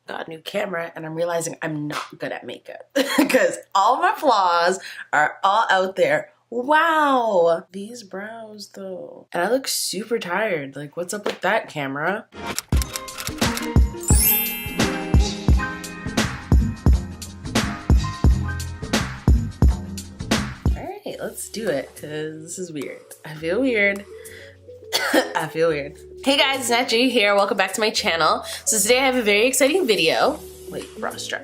got a new camera and I'm realizing I'm not good at makeup because all my flaws are all out there. Wow, these brows though. And I look super tired. Like, what's up with that, camera? Alright, let's do it because this is weird. I feel weird. I feel weird. Hey guys, it's Nat J here. Welcome back to my channel. So today I have a very exciting video. Wait, bra strap.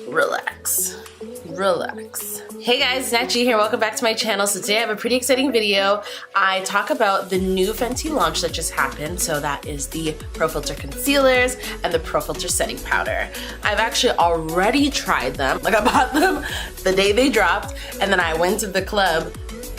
Relax. Relax. Hey guys, it's Nat G here. Welcome back to my channel. So today I have a pretty exciting video. I talk about the new Fenty launch that just happened. So that is the Profilt'R concealers and the Profilt'R setting powder. I've actually already tried them. Like, I bought them the day they dropped, and then I went to the club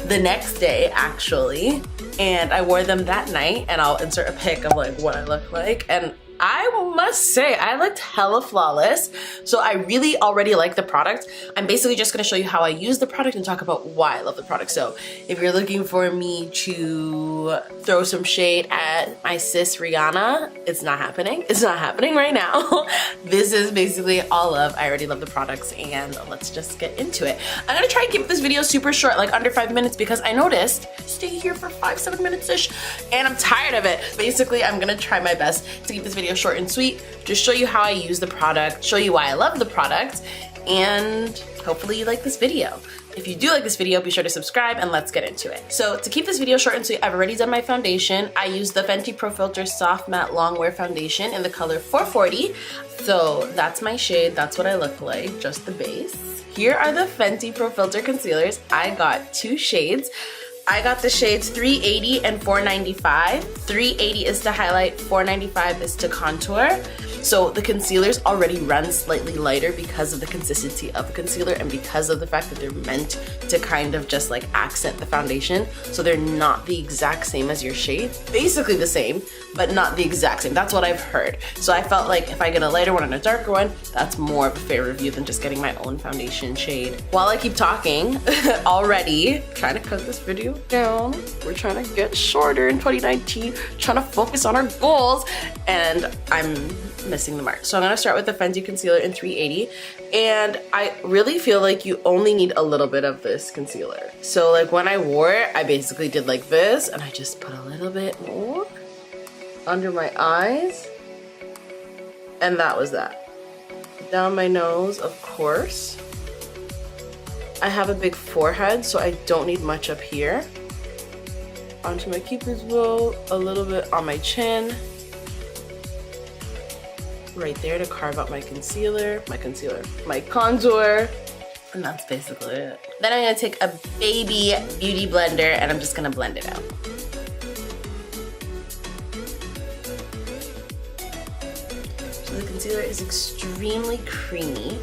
the next day actually, and I wore them that night, and I'll insert a pic of like what I look like. And I must say, I looked hella flawless. So I really already like the product. I'm basically just gonna show you how I use the product and talk about why I love the product. So if you're looking for me to throw some shade at my sis Rihanna, it's not happening. It's not happening right now. This is basically all of, I already love the products, and let's just get into it. I'm gonna try and keep this video super short, like under 5 minutes, because I noticed I stay here for 5-7 minutes-ish, and I'm tired of it. Basically, I'm gonna try my best to keep this video short and sweet, just show you how I use the product, show you why I love the product, and hopefully you like this video. If you do like this video, be sure to subscribe, and let's get into it. So to keep this video short and sweet, I've already done my foundation. I use the Fenty Profilt'R Soft Matte Longwear Foundation in the color 440. So that's my shade, that's what I look like, just the base. Here are the Fenty Profilt'R concealers. I got 2 shades. I got the shades 380 and 495. 380 is to highlight, 495 is to contour. So the concealers already run slightly lighter because of the consistency of the concealer and because of the fact that they're meant to kind of just like accent the foundation. So they're not the exact same as your shade. Basically the same, but not the exact same. That's what I've heard. So I felt like if I get a lighter one and a darker one, that's more of a fair review than just getting my own foundation shade. While I keep talking, already trying to cut this video down. We're trying to get shorter in 2019, trying to focus on our goals, and I'm missing the mark. So I'm gonna start with the Fenty concealer in 380, and I really feel like you only need a little bit of this concealer. So like when I wore it, I basically did like this, and I just put a little bit more under my eyes, and that was that. Down my nose, of course. I have a big forehead, so I don't need much up here. Onto my cupid's bow, a little bit on my chin. Right there to carve out my concealer, my contour, and that's basically it. Then I'm gonna take a baby beauty blender and I'm just gonna blend it out. So the concealer is extremely creamy,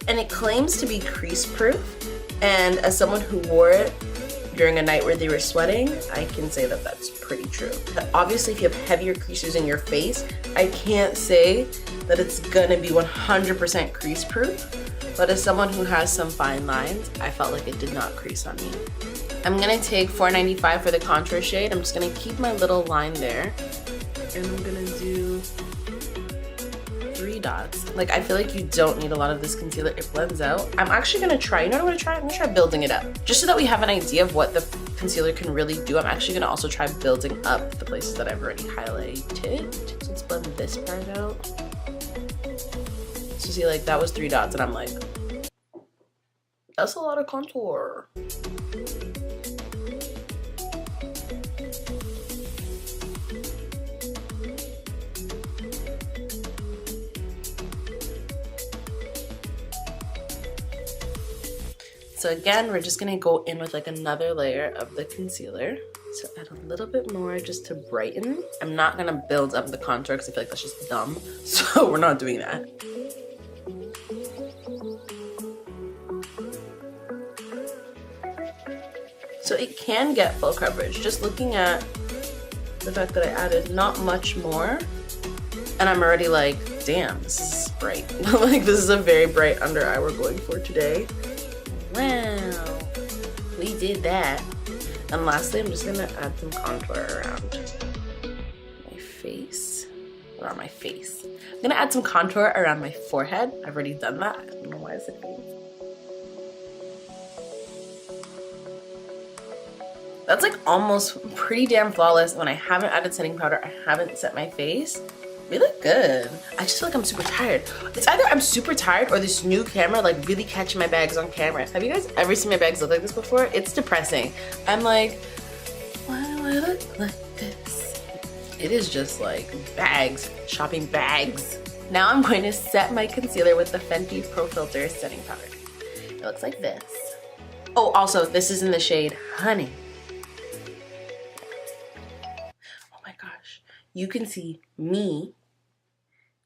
and it claims to be crease proof, and as someone who wore it during a night where they were sweating, I can say that that's pretty true. But obviously if you have heavier creases in your face, I can't say that it's gonna be 100% crease proof, but as someone who has some fine lines, I felt like it did not crease on me. I'm gonna take 495 for the contour shade. I'm just gonna keep my little line there, and I'm gonna do 3 dots. Like, I feel like you don't need a lot of this concealer. It blends out. I'm actually gonna try, you know what I'm gonna try? I'm gonna try building it up. Just so that we have an idea of what the concealer can really do, I'm actually gonna also try building up the places that I've already highlighted. So let's blend this part out. So see, like, that was 3 dots, and I'm like, that's a lot of contour. So again, we're just gonna go in with like another layer of the concealer. So add a little bit more just to brighten. I'm not gonna build up the contour because I feel like that's just dumb. So we're not doing that. So it can get full coverage. Just looking at the fact that I added not much more, and I'm already like, damn, this is bright. Like, this is a very bright under eye we're going for today. Wow, we did that. And lastly, I'm just gonna add some contour around my face. Or on my face. gonna add some contour around my forehead. I've already done that. I don't know why it's like that. That's like almost pretty damn flawless. When I haven't added setting powder, I haven't set my face. We look good. I just feel like I'm super tired. It's either I'm super tired or this new camera like really catching my bags on camera. Have you guys ever seen my bags look like this before? It's depressing. I'm like, why do I look like this? It is just like bags, shopping bags. Now I'm going to set my concealer with the Fenty Profilt'R setting powder. It looks like this. Oh, also, this is in the shade Honey. You can see me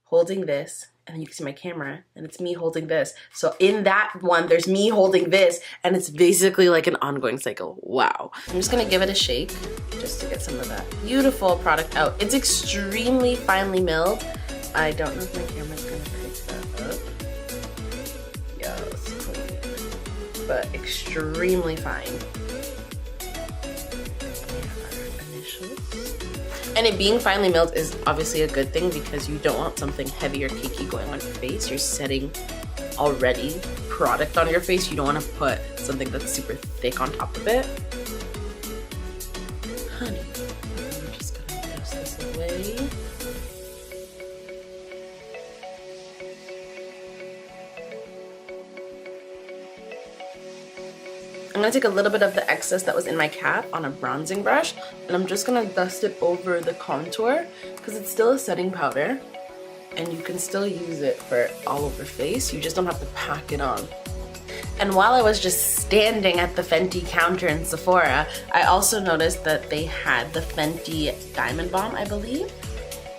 holding this, and then you can see my camera, and it's me holding this. So in that one, there's me holding this, and it's basically like an ongoing cycle. Wow. I'm just gonna give it a shake just to get some of that beautiful product out. It's extremely finely milled. I don't know if my camera's gonna pick that up. Yes, clean. But extremely fine. And it being finely milled is obviously a good thing because you don't want something heavy or cakey going on your face. You're setting already product on your face. You don't want to put something that's super thick on top of it. Honey, I'm just gonna dust this away. I'm gonna take a little bit of the excess that was in my cap on a bronzing brush, and I'm just gonna dust it over the contour because it's still a setting powder and you can still use it for all over face. You just don't have to pack it on. And while I was just standing at the Fenty counter in Sephora, I also noticed that they had the Fenty Diamond Balm, I believe.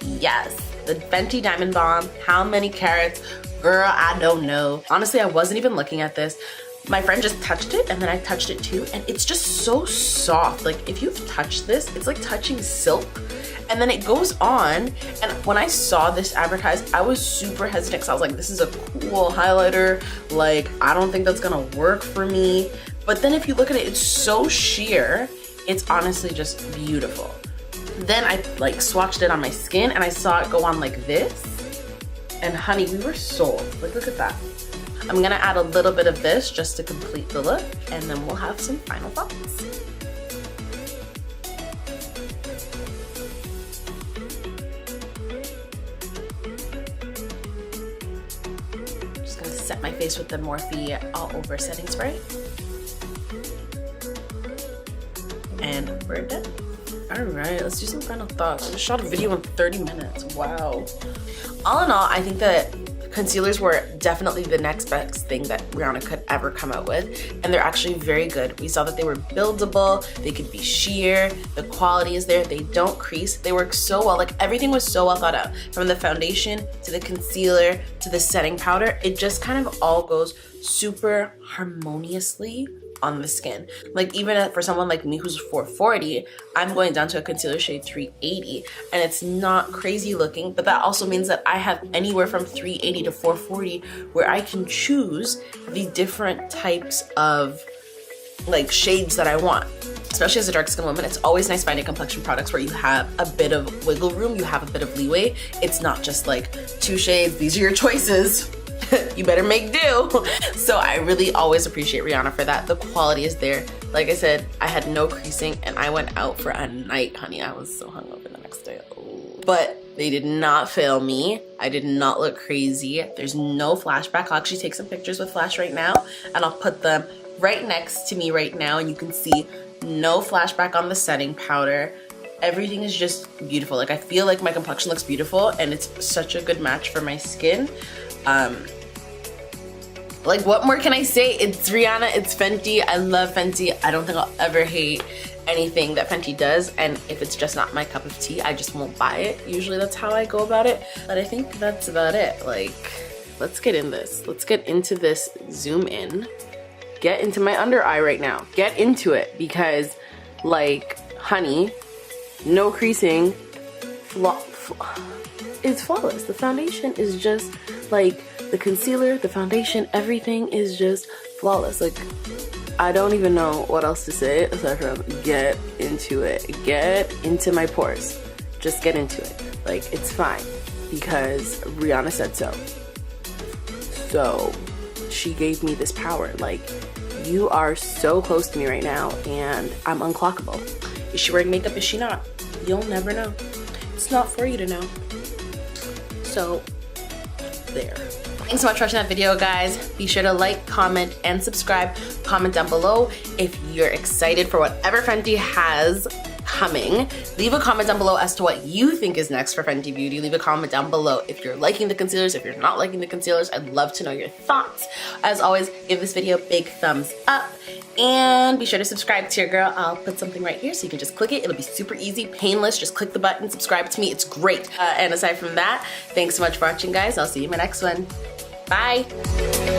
Yes, the Fenty Diamond Balm. How many carats? Girl, I don't know. Honestly, I wasn't even looking at this. My friend just touched it and then I touched it too, and it's just so soft. Like if you've touched this, it's like touching silk. And then it goes on, and when I saw this advertised, I was super hesitant because I was like, this is a cool highlighter. Like, I don't think that's gonna work for me. But then if you look at it, it's so sheer. It's honestly just beautiful. Then I like swatched it on my skin and I saw it go on like this. And honey, we were sold. Like, look at that. I'm gonna add a little bit of this just to complete the look, and then we'll have some final thoughts. Just gonna set my face with the Morphe All Over Setting Spray. And we're done. All right, let's do some final thoughts. I just shot a video in 30 minutes, wow. All in all, I think that concealers were definitely the next best thing that Rihanna could ever come out with, and they're actually very good. We saw that they were buildable, they could be sheer, the quality is there, they don't crease, they work so well. Like everything was so well thought out, from the foundation to the concealer to the setting powder. It just kind of all goes super harmoniously on the skin. Like even for someone like me who's 440, I'm going down to a concealer shade 380, and it's not crazy looking, but that also means that I have anywhere from 380 to 440 where I can choose the different types of like shades that I want. Especially as a dark skin woman, it's always nice finding complexion products where you have a bit of wiggle room, you have a bit of leeway. It's not just like 2 shades, these are your choices. You better make do. So I really always appreciate Rihanna for that. The quality is there. Like I said, I had no creasing and I went out for a night, honey. I was so hungover the next day. Ooh. But they did not fail me. I did not look crazy. There's no flashback. I'll actually take some pictures with flash right now and I'll put them right next to me right now, and you can see no flashback on the setting powder. Everything is just beautiful. Like I feel like my complexion looks beautiful and it's such a good match for my skin. Like what more can I say? It's Rihanna, it's Fenty. I love Fenty. I don't think I'll ever hate anything that Fenty does, and if it's just not my cup of tea, I just won't buy it. Usually that's how I go about it, but I think that's about it. Like, let's get in this. Let's get into this. Zoom in. Get into my under eye right now. Get into it, because like, honey, no creasing, it's flawless. The foundation is just like, the concealer, the foundation, everything is just flawless. Like, I don't even know what else to say aside from get into it. Get into my pores. Just get into it. Like, it's fine. because Rihanna said so. So she gave me this power. Like, you are so close to me right now and I'm unclockable. Is she wearing makeup? Is she not? You'll never know. It's not for you to know. So there. Thanks so much for watching that video, guys. Be sure to like, comment, and subscribe. Comment down below if you're excited for whatever Fenty has coming. Leave a comment down below as to what you think is next for Fenty Beauty. Leave a comment down below if you're liking the concealers, if you're not liking the concealers. I'd love to know your thoughts. As always, give this video a big thumbs up and be sure to subscribe to your girl. I'll put something right here so you can just click it. It'll be super easy, painless. Just click the button, subscribe to me. It's great. And aside from that, thanks so much for watching, guys. I'll see you in my next one. Bye.